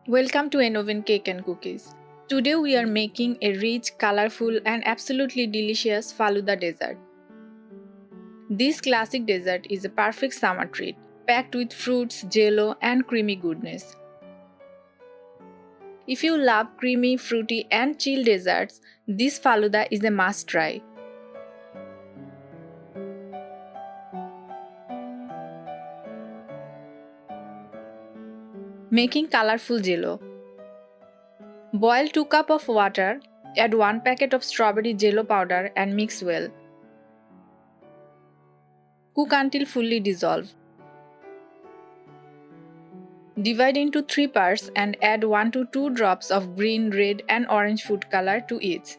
Welcome to Enoven Cake and Cookies. Today we are making a rich, colorful and absolutely delicious Falooda dessert. This classic dessert is a perfect summer treat, packed with fruits, jello and creamy goodness. If you love creamy, fruity and chill desserts, this Falooda is a must try. Making colorful jello. Boil 2 cups of water, add 1 packet of strawberry jello powder and mix well. Cook until fully dissolved. Divide into 3 parts and add 1 to 2 drops of green, red and orange food color to each.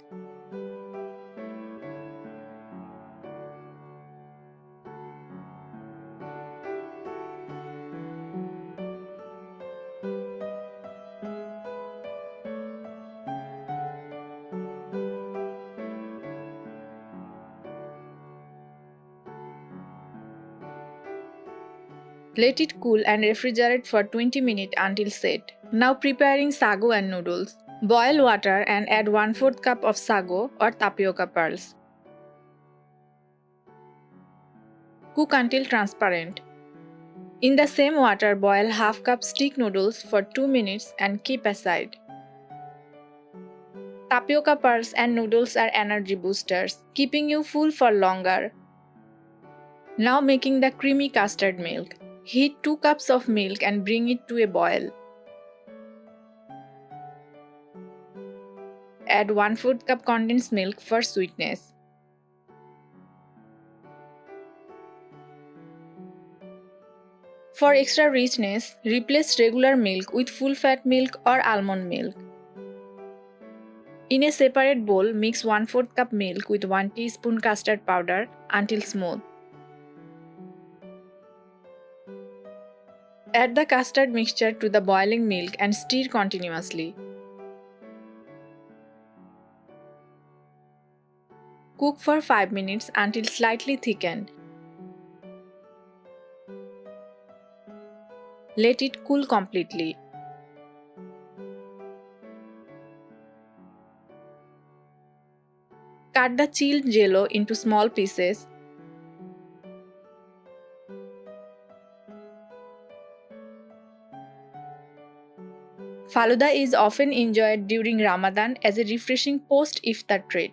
Let it cool and refrigerate for 20 minutes until set. Now preparing sago and noodles. Boil water and add 1/4 cup of sago or tapioca pearls. Cook until transparent. In the same water, boil half cup stick noodles for 2 minutes and keep aside. Tapioca pearls and noodles are energy boosters, keeping you full for longer. Now making the creamy custard milk. Heat 2 cups of milk and bring it to a boil. Add 1/4 cup condensed milk for sweetness. For extra richness, replace regular milk with full-fat milk or almond milk. In a separate bowl, mix 1/4 cup milk with 1 teaspoon custard powder until smooth. Add the custard mixture to the boiling milk and stir continuously. Cook for 5 minutes until slightly thickened. Let it cool completely. Cut the chilled jello into small pieces. Falooda is often enjoyed during Ramadan as a refreshing post-iftar treat.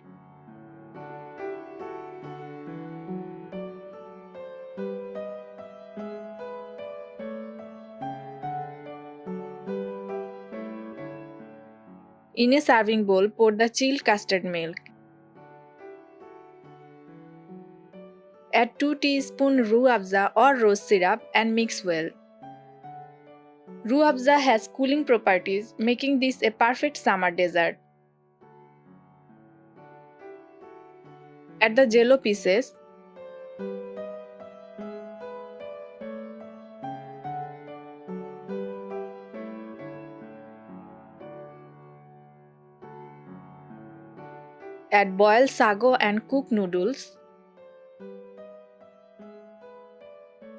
In a serving bowl, pour the chilled custard milk. Add 2 teaspoons roux afza or rose syrup and mix well. Roux afza has cooling properties, making this a perfect summer dessert. Add the jello pieces. Add boiled sago and cooked noodles.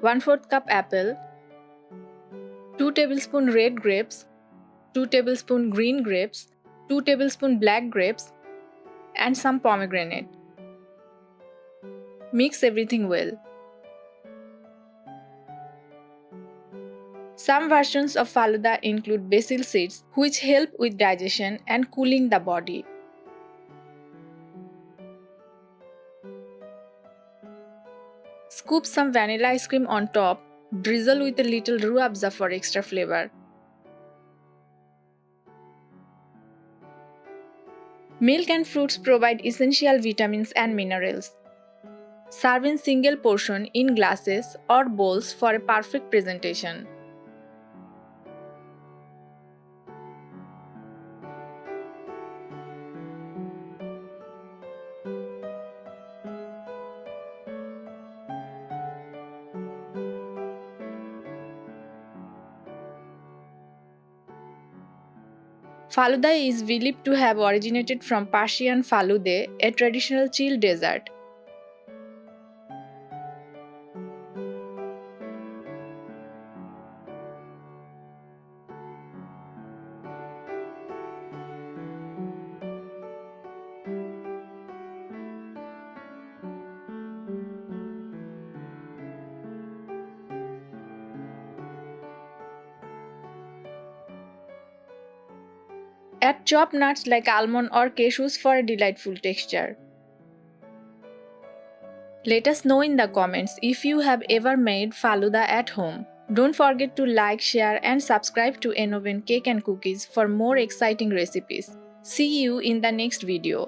1/4 cup apple. 2 tablespoons red grapes. 2 tablespoons green grapes. 2 tablespoons black grapes. And some pomegranate. Mix everything well. Some versions of Falooda include basil seeds, which help with digestion and cooling the body. Scoop some vanilla ice cream on top, drizzle with a little roux afza for extra flavor. Milk and fruits provide essential vitamins and minerals. Serve in single portion in glasses or bowls for a perfect presentation. Falooda is believed to have originated from Persian falude, a traditional chill dessert. Add chopped nuts like almond or cashews for a delightful texture. Let us know in the comments if you have ever made Falooda at home. Don't forget to like, share and subscribe to Enoven Cake and Cookies for more exciting recipes. See you in the next video.